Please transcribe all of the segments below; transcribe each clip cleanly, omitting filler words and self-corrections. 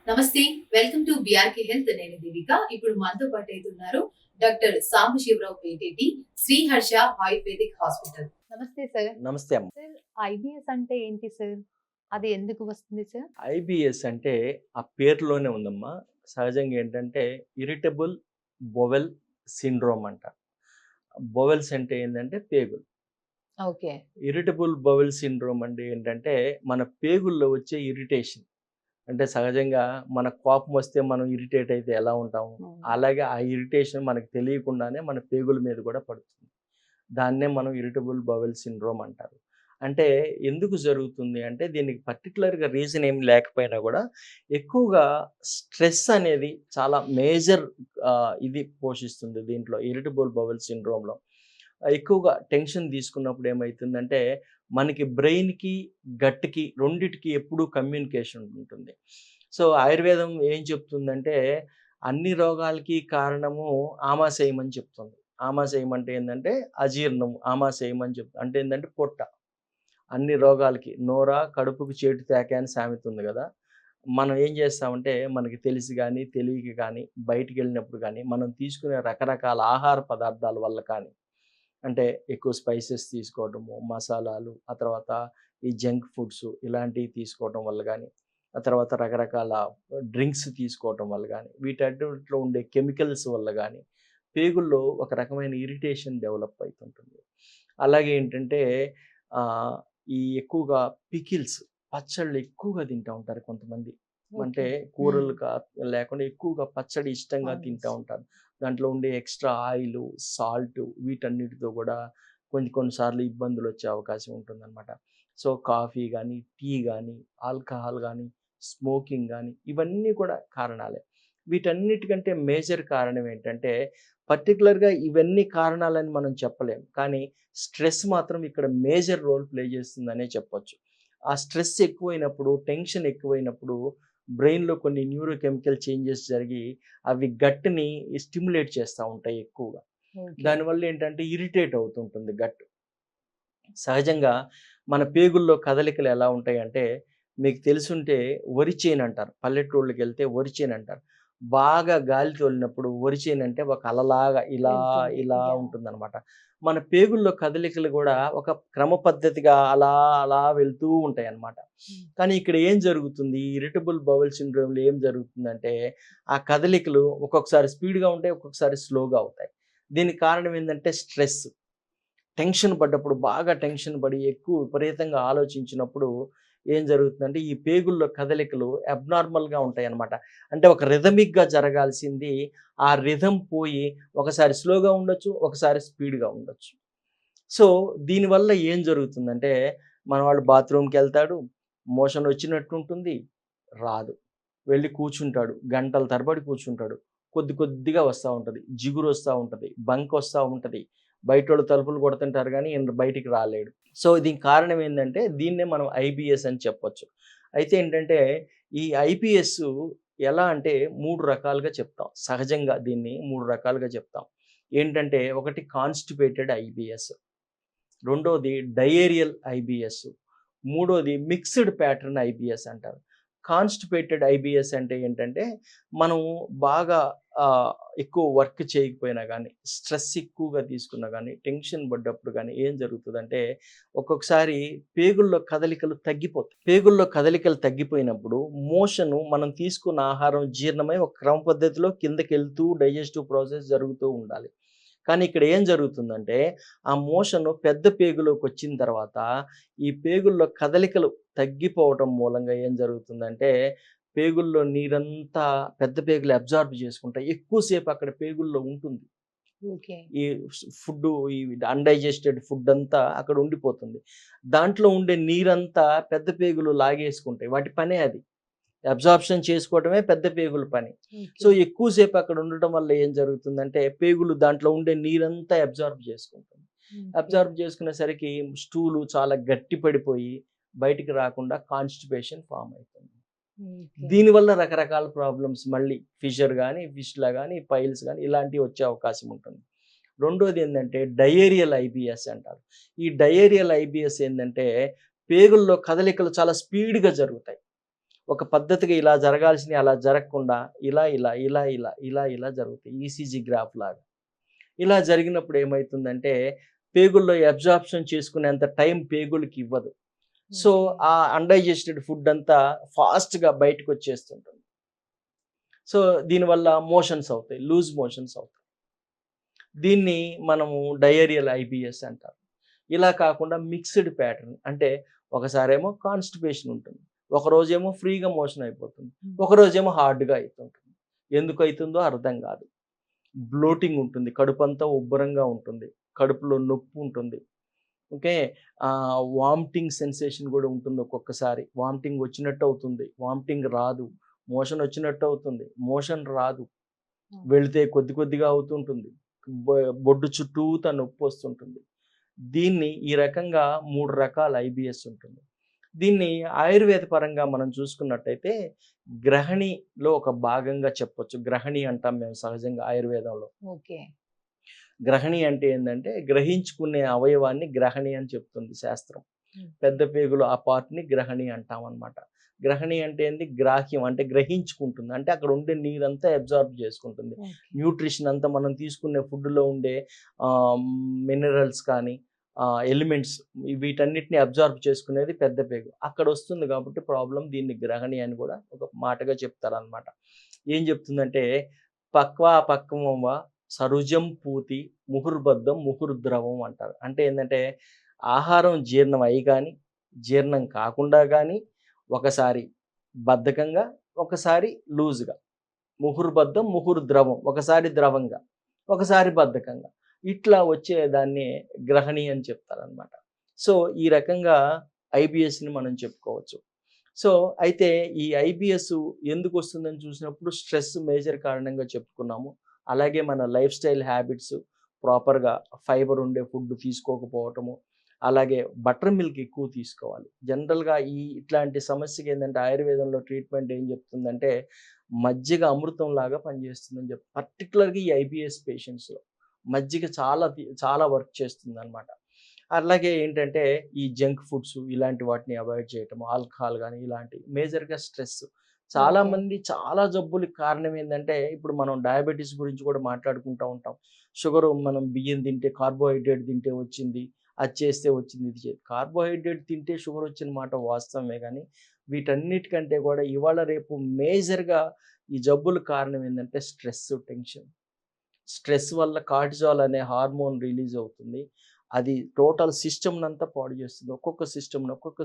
నమస్తే. Welcome to BRK health. నేను దీపిక. ఇప్పుడు మనతో పాటు అయితే ఉన్నారు doctor Sambasivarao Peteti, Sriharsha ayurvedic hospital. నమస్తే సార్. నమస్తే అమ్మ. సార్, ఐబీఎస్ అంటే ఏంటి సార్? అది ఎందుకు వస్తుంది సార్? ఐబీఎస్ అంటే ఆ పేరులోనే ఉందమ్మా. సహజంగా ఏంటంటే ఇరిటబుల్ బowel సిండ్రోమ్ అంటారు. బowels అంటే ఏందంటే పేగులు. ఓకే. ఇరిటబుల్ బowel సిండ్రోమ్ అంటే ఏంటంటే మన పేగుల్లో వచ్చే ఇరిటేషన్. అంటే సహజంగా మనకు కోపం వస్తే మనం ఇరిటేట్ అయితే ఎలా ఉంటాము? అవును. అలాగే ఆ ఇరిటేషన్ మనకు తెలియకుండానే మన పేగుల మీద కూడా పడుతుంది. దాన్నే మనం ఇరిటబుల్ బowel సిండ్రోమ్ అంటారు. అంటే ఎందుకు జరుగుతుంది అంటే దీనికి పర్టిక్యులర్‌గా రీజన్ ఏమి లేకపోయినా గూడా ఎక్కువగా స్ట్రెస్ అనేది చాలా మేజర్ ఇది పోషిస్తుంది దీంట్లో ఇరిటబుల్ బowel సిండ్రోమ్‌లో. ఎక్కువగా టెన్షన్ తీసుకున్నప్పుడు ఏమైతుందంటే మనకి బ్రెయిన్‌కి, గట్‌కి రెండిటికి ఎప్పుడూ కమ్యూనికేషన్ ఉంటుంది. సో, ఆయుర్వేదం ఏం చెప్తుందంటే అన్ని రోగాలకి కారణము ఆమాశయం అని చెప్తుంది. ఆమాశయం అంటే ఏందంటే అజీర్ణం. ఆమాశయం అని అంటే ఏందంటే పొట్ట. అన్ని రోగాలకి కడుపుకి చేటు తేక అని సామెత ఉంది గదా! మనం ఏం చేస్తామంటే మనకి తెలిసి గాని, తెలియక గాని, బయటికెళ్ళినప్పుడు గాని, మనం తీసుకునే రకరకాల ఆహార పదార్థాల వల్ల కానీ, అంటే ఎక్కువ స్పైసెస్ తీసుకోవటము, మసాలాలు, ఆ తర్వాత ఈ జంక్ ఫుడ్స్ ఇలాంటివి తీసుకోవటం వల్ల గానీ, ఆ తర్వాత రకరకాల డ్రింక్స్ తీసుకోవటం వల్ల గానీ, వీటన్నిటిలో ఉండే కెమికల్స్ వల్ల గానీ, పేగుల్లో ఒక రకమైన ఇరిటేషన్ డెవలప్ అయితుంటుంది. అలాగే ఏంటంటే ఆహ్, ఈ ఎక్కువగా పికిల్స్, పచ్చళ్ళు ఎక్కువగా తింటా ఉంటారు కొంతమంది. ఓకే. అంటే హ్మ్. కూరలు లేకుండా ఎక్కువగా పచ్చడి ఇష్టంగా తింటా ఆనియన్స్. ఉంటారు. దాంట్లో ఉండే ఎక్స్‌ట్రా ఆయిలు, సాల్టు వీటన్నిటితో గూడా కొన్ని కొన్ని సార్లు ఇబ్బందులొచ్చే అవకాశం ఉంటుందనమాట. సో, కాఫీ గానీ, టీ గానీ, ఆల్కహాల్ గానీ, స్మోకింగ్ గానీ ఇవన్నీ కూడా కారణాలే. వీటన్నిటికంటే మేజర్ కారణం ఏంటంటే, పర్టిక్యులర్‌గా ఇవన్నీ కారణాలని మనం చెప్పలేం. కానీ స్ట్రెస్ మాత్రం ఇక్కడ మేజర్ రోల్ ప్లే చేస్తుందనే చెప్పొచ్చు. ఆ స్ట్రెస్ ఎక్కువైనప్పుడు, టెన్షన్ ఎక్కువైనప్పుడు బ్రెయిన్‌లో కొన్ని న్యూరోకెమికల్ చేంజెస్ జరిగి అవి గట్‌ని స్టిమ్యులేట్ చేస్తా ఉంటాయి ఎక్కువగా. ఓకే. దానివల్ల ఏంటంటే ఇరిటేట్ అవుతుంటుంది గట్. సహజంగా మన పేగుల్లో కదలికలు ఎలా ఉంటాయంటే, మీకు తెలిసుంటే వరిచేను అంటారు. పల్లెటూళ్ళకెళ్తే వరిచేను అంటారు. బాగా గాలి తోలినప్పుడు వరిచేను అంటే ఒక అలలాగా ఇలా, వెళ్తుంది. ఇలా యాహ్! ఉంటుందనమాట. మన పేగుల్లో కదలికలు గూడా ఒక క్రమ పద్ధతిగా అలా, అలా వెళ్తూ ఉంటాయన్నమాట. హ్మ్. కానీ ఇక్కడ ఏం జరుగుతుంది? ఇరిటబుల్ బౌల్ సిండ్రోమ్‌లో ఏం జరుగుతుందంటే, ఆ కదలికలు ఒక్కొక్కసారి స్పీడ్‌గా ఉంటాయి, ఒక్కొక్కసారి స్లోగా అవుతాయి. దీనికి కారణం ఏందంటే స్ట్రెస్. టెన్షన్ పడ్డప్పుడు బాగా టెన్షన్ పడి ఎక్కువ విపరీతంగా ఆలోచించినప్పుడు ఏం జరుగుతుందంటే ఈ పేగుల్లో కదలికలు అబ్నార్మల్‌గా ఉంటాయన్నమాట. అంటే ఒక రిథమిక్‌గా జరగాల్సింది ఆ రిథమ్ పోయి ఒకసారి స్లోగా ఉండొచ్చు, ఒకసారి స్పీడ్‌గా ఉండొచ్చు. సో, దీనివల్ల ఏం జరుగుతుందంటే మనవాడు బాత్రూమ్‌కెళ్తాడు, మోషన్ వచ్చినట్టుంటుంది, రాదు. వెళ్లి కూర్చుంటాడు. గంటల తరబడి కూర్చుంటాడు. కొద్ది కొద్దిగా వస్తా ఉంటది. జిగురొస్తా ఉంటది. బంకొస్తా ఉంటది. బయటోళ్ళు తలుపులు కొడుతుంటారు గానీ, ఈయన బయటికి రాలేడు. సో, దీనికి కారణం ఏందంటే, దీన్నే మనం ఐబీఎస్ అని చెప్పొచ్చు. అయితే ఏంటంటే, ఈ ఐబీఎస్ ఎలా అంటే 3 రకాలుగా చెప్తాం. సహజంగా దీన్ని 3 రకాలుగా చెప్తాం. ఏంటంటే, ఒకటి కాన్‌స్టిపేటెడ్ ఐబీఎస్. రెండోది డయేరియల్ ఐబీఎస్. మూడోది మిక్స్డ్ ప్యాటర్న్ ఐబీఎస్ అంటారు. కాన్‌స్టిపేటెడ్ ఐబీఎస్ అంటే ఏంటంటే, మనం బాగా ఆహ్, ఎక్కువ వర్క్ చేయకపోయినా గానీ, స్ట్రెస్ ఎక్కువగా తీసుకున్నా గానీ, టెన్షన్ పడ్డప్పుడు గానీ ఏం జరుగుతదంటే, ఒక్కొక్కసారి పేగుల్లో కదలికలు తగ్గిపోతాయి. పేగుల్లో కదలికలు తగ్గిపోయినప్పుడు మనం తీసుకున్న ఆహారం జీర్ణమై ఒక క్రమ పద్ధతిలో కిందకెళ్తూ డైజెస్టివ్ ప్రాసెస్ జరుగుతూ ఉండాలి. కానీ ఇక్కడ ఏం జరుగుతుందంటే, ఆ మోషను పెద్ద పేగులోకొచ్చిన తర్వాత, ఈ పేగుల్లో కదలికలు తగ్గిపోవటం మూలంగా ఏం జరుగుతుందంటే, పేగుల్లో నీరంతా పెద్ద పేగులు అబ్జార్బ్ చేసుకుంటాయి. ఎక్కువ సేపు అక్కడ పేగుల్లో ఉంటుంది. ఓకే. ఈ ఫుడ్డు ఈ అన్‌డైజెస్టెడ్ ఫుడ్డంతా అక్కడ ఉండిపోతుంది. దాంట్లో ఉండే నీరంతా పెద్ద పేగులు లాగేసుకుంటాయి. వాటి పనే అది. అబ్జార్ప్షన్ చేసుకోవటమే పెద్ద పేగుల పని. So, okay. ఎక్కువ సేపు అక్కడ ఉండటం వల్ల ఏం జరుగుతుందంటే, పేగులు దాంట్లో ఉండే నీరంతా అబ్జార్బ్ చేసుకుంటుంది. ఓకే. అబ్జార్బ్ చేసుకునేసరికి స్టూలు చాలా గట్టి పడిపోయి, బయటికి రాకుండా కాన్‌స్టిపేషన్ ఫార్మ్ అయితుంది. ఓకే. దీనివల్ల రకరకాల ప్రాబ్లమ్స్ మళ్ళీ ఫిషర్ గాని, ఫిస్టులా గాని, పైల్స్ గాని ఇలాంటివి వచ్చే అవకాశం ఉంటుంది. రెండోదేందంటే డయేరియల్ ఐబీఎస్ అంటారు. ఈ డయేరియల్ ఐబీఎస్ ఏందంటే, పేగుల్లో కదలికలు చాలా స్పీడ్‌గా జరుగుతాయి. ఒక పద్ధతిగా ఇలా జరగాల్సినవి అలా జరగకుండా ఇలా ఇలా ఇలా ఇలా ఇలా ఇలా జరుగుతాయి, ఈసీజీ గ్రాఫ్ లాగా. ఇలా జరిగినప్పుడు ఏమవుతుందంటే పేగుల్లో అబ్జార్ప్షన్ చేసుకునేంత టైం పేగులకి ఇవ్వదు. సో ఆ అన్డైజెస్టెడ్ ఫుడ్ అంతా ఫాస్ట్గా బయటకు వచ్చేస్తుంటుంది. సో దీనివల్ల మోషన్స్ అవుతాయి, లూజ్ మోషన్స్ అవుతాయి. దీన్ని మనము డయేరియల్ ఐబిఎస్ అంటారు. ఇలా కాకుండా మిక్స్డ్ ప్యాటర్న్, అంటే ఒకసారేమో కాన్స్టిపేషన్ ఉంటుంది, ఒకరోజేమో ఫ్రీగా మోషన్ అయిపోతుంది, ఒకరోజేమో హార్డ్గా అవుతుంటుంది. ఎందుకు అవుతుందో అర్థం కాదు. బ్లోటింగ్ ఉంటుంది, కడుపు అంతా ఉబ్బరంగా ఉంటుంది, కడుపులో నొప్పి ఉంటుంది. ఓకే, వామిటింగ్ సెన్సేషన్ కూడా ఉంటుంది. ఒక్కొక్కసారి వామిటింగ్ వచ్చినట్టు అవుతుంది, వామిటింగ్ రాదు. మోషన్ వచ్చినట్టు అవుతుంది, మోషన్ రాదు. వెళితే కొద్ది కొద్దిగా అవుతుంటుంది, బొడ్డు చుట్టూతా నొప్పి వస్తుంటుంది. దీన్ని ఈ రకంగా 3 రకాల ఐబిఎస్ ఉంటుంది. దీన్ని ఆయుర్వేద పరంగా మనం చూసుకున్నట్టయితే గ్రహణిలో ఒక భాగంగా చెప్పొచ్చు. గ్రహణి అంటాం మేము సహజంగా ఆయుర్వేదంలో. ఓకే. గ్రహణి అంటే ఏంటంటే గ్రహించుకునే అవయవాన్ని గ్రహణి అని చెప్తుంది శాస్త్రం. పెద్ద పేగులు ఆ పార్ట్ని గ్రహణి అంటాం అనమాట. గ్రహణి అంటే ఏంది? గ్రాహ్యం అంటే గ్రహించుకుంటుంది, అంటే అక్కడ ఉండే నీరంతా అబ్జార్బ్ చేసుకుంటుంది. న్యూట్రిషన్ అంతా మనం తీసుకునే ఫుడ్లో ఉండే మినరల్స్ కానీ ఎలిమెంట్స్ వీటన్నిటిని అబ్జార్బ్ చేసుకునేది పెద్ద పేగు. అక్కడ వస్తుంది కాబట్టి ప్రాబ్లం. దీన్ని గ్రహణి అని కూడా ఒక మాటగా చెప్తారనమాట. ఏం చెప్తుందంటే పక్వమవ సరుజం పూతి ముహుర్బద్ధం ముహుర్ద్రవం అంటారు. అంటే ఏంటంటే ఆహారం జీర్ణం అయి కానీ జీర్ణం కాకుండా కానీ ఒకసారి బద్ధకంగా ఒకసారి లూజ్గా, ముహుర్బద్ధం ముహుర్ద్రవం, ఒకసారి ద్రవంగా ఒకసారి బద్ధకంగా, ఇట్లా వచ్చే దాన్ని గ్రహణి అని చెప్తారనమాట. సో ఈ రకంగా ఐబిఎస్ని మనం చెప్పుకోవచ్చు. సో అయితే ఈ ఐబిఎస్ ఎందుకు వస్తుందని చూసినప్పుడు స్ట్రెస్ మేజర్ కారణంగా చెప్పుకున్నాము. అలాగే మన లైఫ్ స్టైల్ హ్యాబిట్స్, ప్రాపర్గా ఫైబర్ ఉండే ఫుడ్ తీసుకోకపోవటము, అలాగే బటర్ మిల్క్ ఎక్కువ తీసుకోవాలి. జనరల్గా ఇట్లాంటి సమస్యకి ఏంటంటే ఆయుర్వేదంలో ట్రీట్మెంట్ ఏం చెప్తుందంటే మజ్జిగ అమృతం లాగా పనిచేస్తుందని చెప్పి, పర్టికులర్గా ఈ ఐబిఎస్ పేషెంట్స్లో మజ్జిగ చాలా వర్క్ చేస్తుంది అనమాట. అలాగే ఏంటంటే ఈ జంక్ ఫుడ్స్ ఇలాంటి వాటిని అవాయిడ్ చేయటం, ఆల్కహాల్ కానీ ఇలాంటి మేజర్గా స్ట్రెస్. చాలామంది చాలా జబ్బులకి కారణం ఏంటంటే ఇప్పుడు మనం డయాబెటీస్ గురించి కూడా మాట్లాడుకుంటూ ఉంటాం. షుగర్ మనం బియ్యం తింటే, కార్బోహైడ్రేట్ తింటే వచ్చింది, అది చేస్తే వచ్చింది, ఇది చేస్తే. కార్బోహైడ్రేట్ తింటే షుగర్ వచ్చిన మాట వాస్తవమే, కానీ వీటన్నిటికంటే కూడా ఇవాళ రేపు మేజర్గా ఈ జబ్బుల కారణం ఏంటంటే స్ట్రెస్, టెన్షన్. స్ట్రెస్ వల్ల కార్టిజాల్ అనే హార్మోన్ రిలీజ్ అవుతుంది. అది టోటల్ సిస్టమ్ని అంతా పాడు చేస్తుంది. ఒక్కొక్క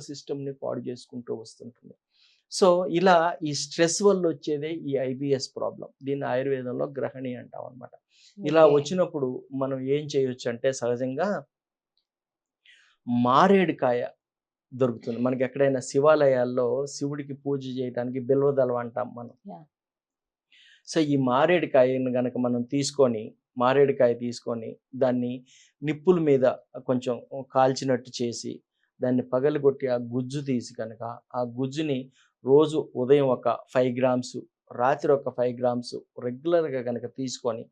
సిస్టమ్ని పాడు చేసుకుంటూ వస్తుంటుంది. సో ఇలా ఈ స్ట్రెస్ వల్ల వచ్చేదే ఈ ఐబిఎస్ ప్రాబ్లం. దీన్ని ఆయుర్వేదంలో గ్రహణి అంటాం అనమాట. ఇలా వచ్చినప్పుడు మనం ఏం చేయొచ్చు అంటే సహజంగా మారేడుకాయ దొరుకుతుంది మనకి. ఎక్కడైనా శివాలయాల్లో శివుడికి పూజ చేయడానికి బిల్వదళం అంటాం మనం. సో ఈ మారేడుకాయను కనుక మనం మారేడుకాయ తీసుకొని దాన్ని నిప్పుల మీద కొంచెం కాల్చినట్టు చేసి దాన్ని పగలగొట్టి ఆ గుజ్జు తీసి కనుక ఆ గుజ్జుని రోజు ఉదయం ఒక 5 గ్రామ్స్, రాత్రి ఒక 5 గ్రామ్స్ రెగ్యులర్గా కనుక తీసుకొని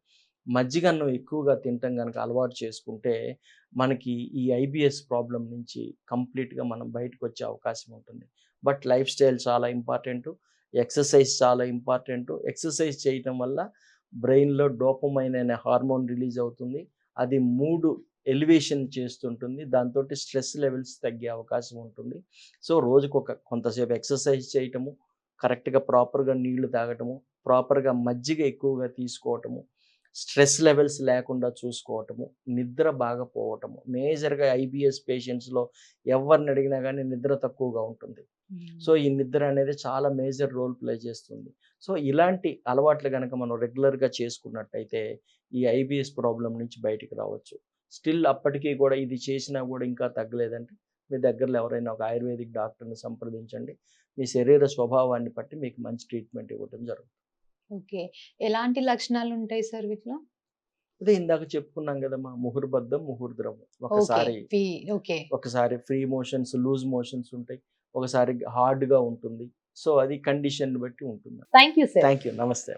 మజ్జిగన్నం ఎక్కువగా తినటం కనుక అలవాటు చేసుకుంటే మనకి ఈ ఐబిఎస్ ప్రాబ్లం నుంచి కంప్లీట్గా మనం బయటకు వచ్చే అవకాశం ఉంటుంది. బట్ లైఫ్ స్టైల్ చాలా ఇంపార్టెంట్, ఎక్సర్సైజ్ చాలా ఇంపార్టెంట్. ఎక్సర్సైజ్ చేయటం వల్ల బ్రెయిన్లో డోపమైన్ అనే హార్మోన్ రిలీజ్ అవుతుంది. అది మూడ్ ఎలివేషన్ చేస్తుంటుంది, దాంతో స్ట్రెస్ లెవెల్స్ తగ్గే అవకాశం ఉంటుంది. సో రోజుకు కొంతసేపు ఎక్సర్సైజ్ చేయటము, కరెక్ట్గా ప్రాపర్గా నీళ్లు తాగటము, ప్రాపర్గా మజ్జిగ ఎక్కువగా తీసుకోవటము, స్ట్రెస్ లెవెల్స్ లేకుండా చూసుకోవటము, నిద్ర బాగా పోవటము. మేజర్గా ఐబిఎస్ పేషెంట్స్లో ఎవరిని అడిగినా కానీ నిద్ర తక్కువగా ఉంటుంది. సో ఈ నిద్ర అనేది చాలా మేజర్ రోల్ ప్లే చేస్తుంది. సో ఇలాంటి అలవాట్లు కనుక మనం రెగ్యులర్గా చేసుకున్నట్టయితే ఈ ఐబిఎస్ ప్రాబ్లం నుంచి బయటికి రావచ్చు. స్టిల్ అప్పటికీ కూడా ఇది చేసినా కూడా ఇంకా తగ్గలేదంటే మీ దగ్గరలో ఎవరైనా ఒక ఆయుర్వేదిక్ డాక్టర్ని సంప్రదించండి. మీ శరీర స్వభావాన్ని బట్టి మీకు మంచి ట్రీట్మెంట్ ఇవ్వడం జరుగుతుంది. ఓకే. ఎలాంటి లక్షణాలు ఉంటాయి సార్ వీటిలో? అదే ఇందాక చెప్పుకున్నాం కదమ్మా, ముహుర్బద్ధం ముహుర్ద్రవం. ఒకసారి ఫ్రీ మోషన్స్, లూజ్ మోషన్స్ ఉంటాయి, ఒకసారి హార్డ్గా ఉంటుంది. సో అది కండిషన్ బట్టి ఉంటుంది. Thank you sir. Thank you. నమస్తే.